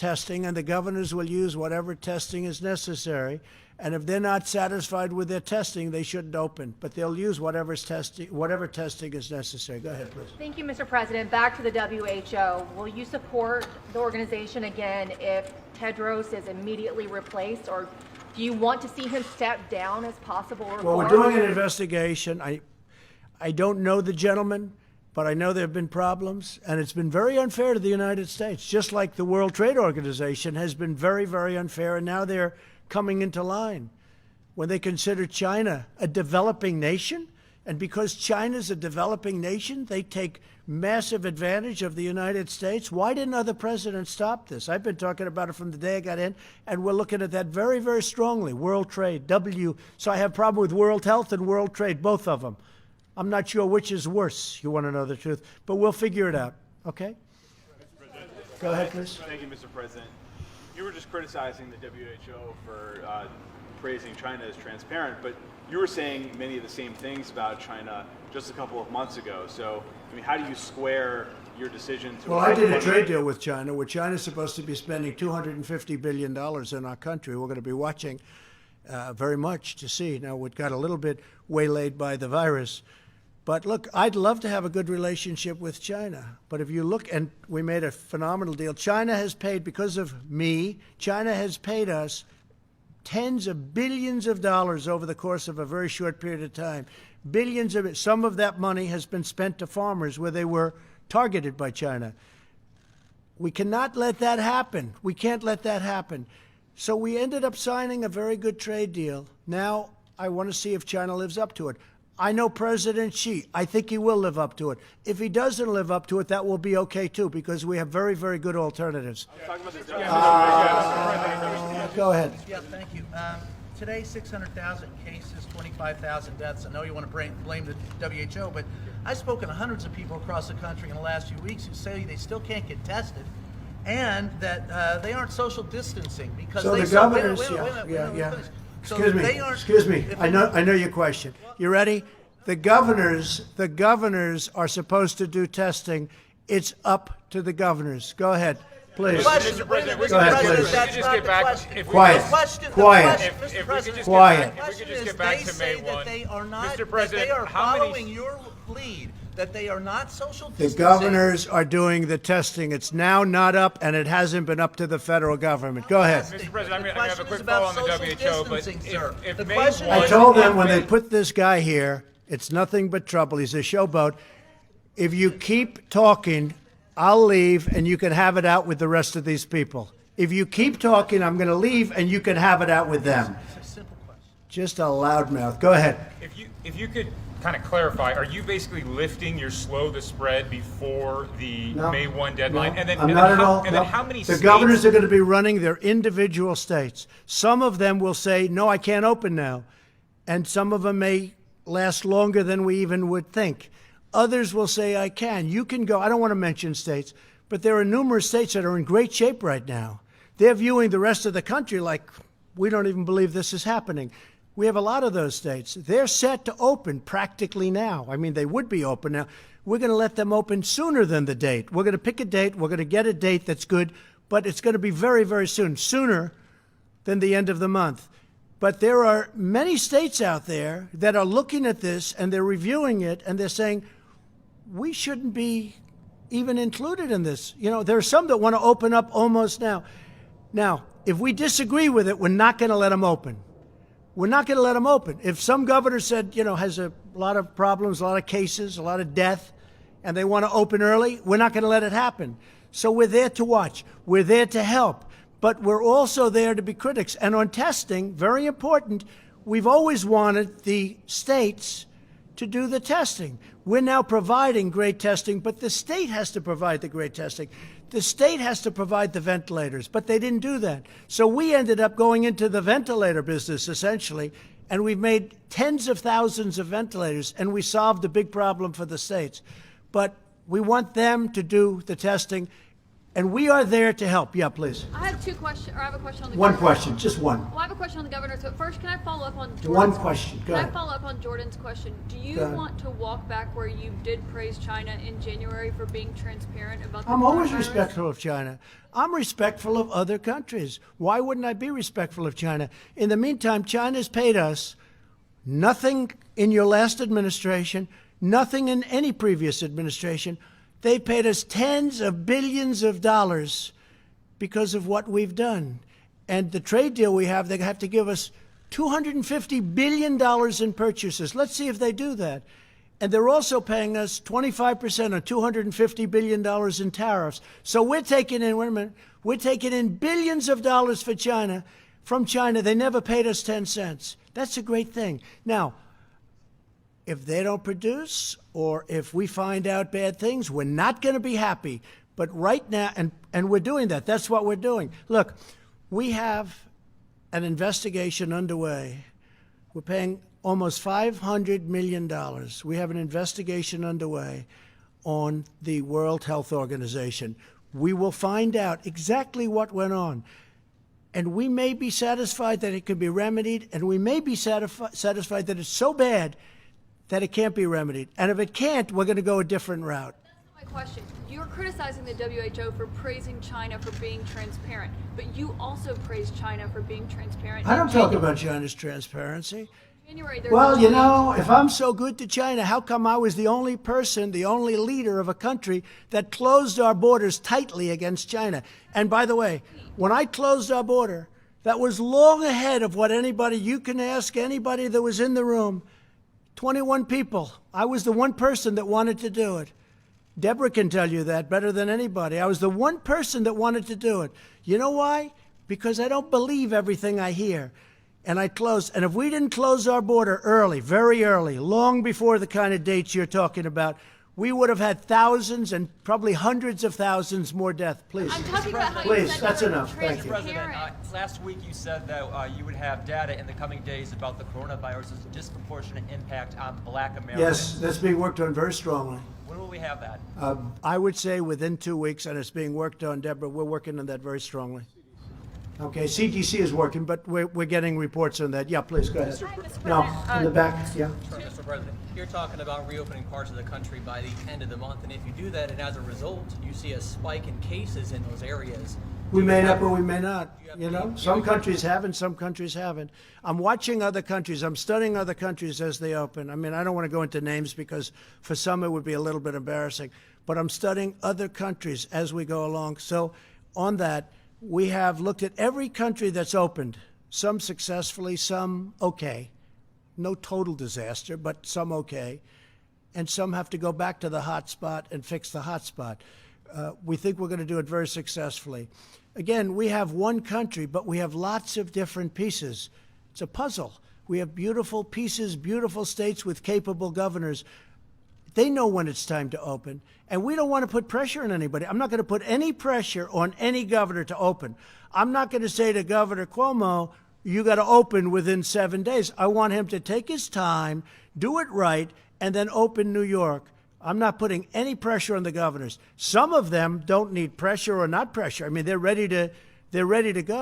testing, and the governors will use whatever testing is necessary. And if they're not satisfied with their testing, they shouldn't open. But they'll use whatever testing is necessary. Go ahead, please. Thank you, Mr. President. Back to the WHO. Will you support the organization again if Tedros is immediately replaced, or do you want to see him step down as possible reform? Well, we're doing an investigation. I don't know the gentleman, but I know there have been problems, and it's been very unfair to the United States, just like the World Trade Organization has been very, very unfair, and now they're coming into line. When they consider China a developing nation, and because China's a developing nation, they take massive advantage of the United States. Why didn't other presidents stop this? I've been talking about it from the day I got in, and we're looking at that very, very strongly. World Trade, So I have a problem with World Health and World Trade, both of them. I'm not sure which is worse, you want to know the truth, but we'll figure it out, okay? Go ahead, please. Thank you, Mr. President. You were just criticizing the WHO for praising China as transparent, but you were saying many of the same things about China just a couple of months ago. So, I mean, how do you square your decision to... Well, I did a trade deal with China, where China's supposed to be spending $250 billion in our country. We're going to be watching very much to see. Now, we got a little bit waylaid by the virus. But look, I'd love to have a good relationship with China. But if you look, and we made a phenomenal deal. China has paid, because of me, China has paid us tens of billions of dollars over the course of a very short period of time. Billions of it. Some of that money has been spent to farmers where they were targeted by China. We cannot let that happen. We can't let that happen. So we ended up signing a very good trade deal. Now I want to see if China lives up to it. I know President Xi. I think he will live up to it. If he doesn't live up to it, that will be okay, too, because we have very, very good alternatives. Go ahead. Yeah, thank you. Today, 600,000 cases, 25,000 deaths. I know you want to blame the WHO, but I've spoken to hundreds of people across the country in the last few weeks who say they still can't get tested, and that they aren't social distancing because so they... the governors, Excuse me. I know your question. You ready? The governors are supposed to do testing. It's up to the governors. Go ahead, please. Mr. President, go ahead, please. If we could just get back. Quiet. If we could just get back to May 1. Mr. President, they are following your lead. That they are not social distancing. The governors are doing the testing. It's now not up, and it hasn't been up to the federal government. Go ahead. Mr. President, I'm going to have a quick follow on the WHO, but if May 1... I told them when they put this guy here, it's nothing but trouble. He's a showboat. If you keep talking, I'll leave, and you can have it out with the rest of these people. If you keep talking, I'm going to leave, and you can have it out with them. It's a simple question. Just a loudmouth. Go ahead. If you could kind of clarify, are you basically lifting your slow the spread before the May 1 deadline? No, and then, I'm not at all. And then how many the states... governors are going to be running their individual states. Some of them will say, no, I can't open now. And some of them may last longer than we even would think. Others will say, I can. You can go. I don't want to mention states, but there are numerous states that are in great shape right now. They're viewing the rest of the country like, we don't even believe this is happening. We have a lot of those states. They're set to open practically now. I mean, they would be open now. We're going to let them open sooner than the date. We're going to pick a date. We're going to get a date that's good, but it's going to be very, very soon, sooner than the end of the month. But there are many states out there that are looking at this, and they're reviewing it, and they're saying, we shouldn't be even included in this. You know, there are some that want to open up almost now. Now, if we disagree with it, we're not going to let them open. We're not going to let them open. If some governor said, you know, has a lot of problems, a lot of cases, a lot of death, and they want to open early, we're not going to let it happen. So we're there to watch. We're there to help. But we're also there to be critics. And on testing, very important, we've always wanted the states to do the testing. We're now providing great testing, but the state has to provide the great testing. The state has to provide the ventilators, but they didn't do that. So we ended up going into the ventilator business, essentially, and we've made tens of thousands of ventilators, and we solved a big problem for the states. But we want them to do the testing. And we are there to help. Yeah, please. I have two questions, or I have a question on the One governor. question, just one. Well, I have a question on the governor. So first, can I follow up on Jordan's One question. Go Can I ahead. follow up on Jordan's question? Do you Go ahead. want to walk back where you did praise China in January for being transparent about the I'm always coronavirus? respectful of China. I'm respectful of other countries. Why wouldn't I be respectful of China? In the meantime, China's paid us nothing in your last administration, nothing in any previous administration. They've paid us tens of billions of dollars because of what we've done. And the trade deal we have, they have to give us $250 billion in purchases. Let's see if they do that. And they're also paying us 25% on $250 billion in tariffs. So we're taking in, wait a minute, we're taking in billions of dollars for China, from China. They never paid us 10 cents. That's a great thing. Now, if they don't produce or if we find out bad things, we're not going to be happy. But right now, and we're doing that. That's what we're doing. Look, we have an investigation underway. We're paying almost $500 million. We have an investigation underway on the World Health Organization. We will find out exactly what went on. And we may be satisfied that it can be remedied, and we may be satisfied that it's so bad that it can't be remedied. And if it can't, we're going to go a different route. That's not my question. You're criticizing the WHO for praising China for being transparent, but you also praised China for being transparent. I in don't talk January. about China's transparency. January, there's Well, a you tweet- know, if I'm so good to China, how come I was the only person, the only leader of a country that closed our borders tightly against China? And by the way, when I closed our border, that was long ahead of what anybody, you can ask anybody that was in the room, 21 people. I was the one person that wanted to do it. Deborah can tell you that better than anybody. I was the one person that wanted to do it. You know why? Because I don't believe everything I hear. And I closed. And if we didn't close our border early, very early, long before the kind of dates you're talking about, we would have had thousands and probably hundreds of thousands more deaths. Please. I'm talking about how Please, you said that's you were enough. Thank you. transparent. President, last week you said that you would have data in the coming days about the coronavirus's disproportionate impact on black Americans. Yes, that's being worked on very strongly. When will we have that? I would say within 2 weeks, and it's being worked on, Deborah. We're working on that very strongly. Okay, CDC is working, but we're getting reports on that. Yeah, please, go ahead. No, in the back, yeah. Mr. President, you're talking about reopening parts of the country by the end of the month, and if you do that, and as a result, you see a spike in cases in those areas. We may not, but we may not. You know, some countries haven't, some countries haven't. I'm watching other countries. I'm studying other countries as they open. I mean, I don't want to go into names because for some it would be a little bit embarrassing. But I'm studying other countries as we go along. So on that, we have looked at every country that's opened, some successfully, some okay. No total disaster, but some okay. And some have to go back to the hot spot and fix the hot spot. We think we're going to do it very successfully. Again, we have one country, but we have lots of different pieces. It's a puzzle. We have beautiful pieces, beautiful states with capable governors. They know when it's time to open, and we don't want to put pressure on anybody. I'm not going to put any pressure on any governor to open. I'm not going to say to Governor Cuomo, you got to open within 7 days. I want him to take his time, do it right, and then open New York. I'm not putting any pressure on the governors. Some of them don't need pressure or not pressure. I mean, they're ready to go.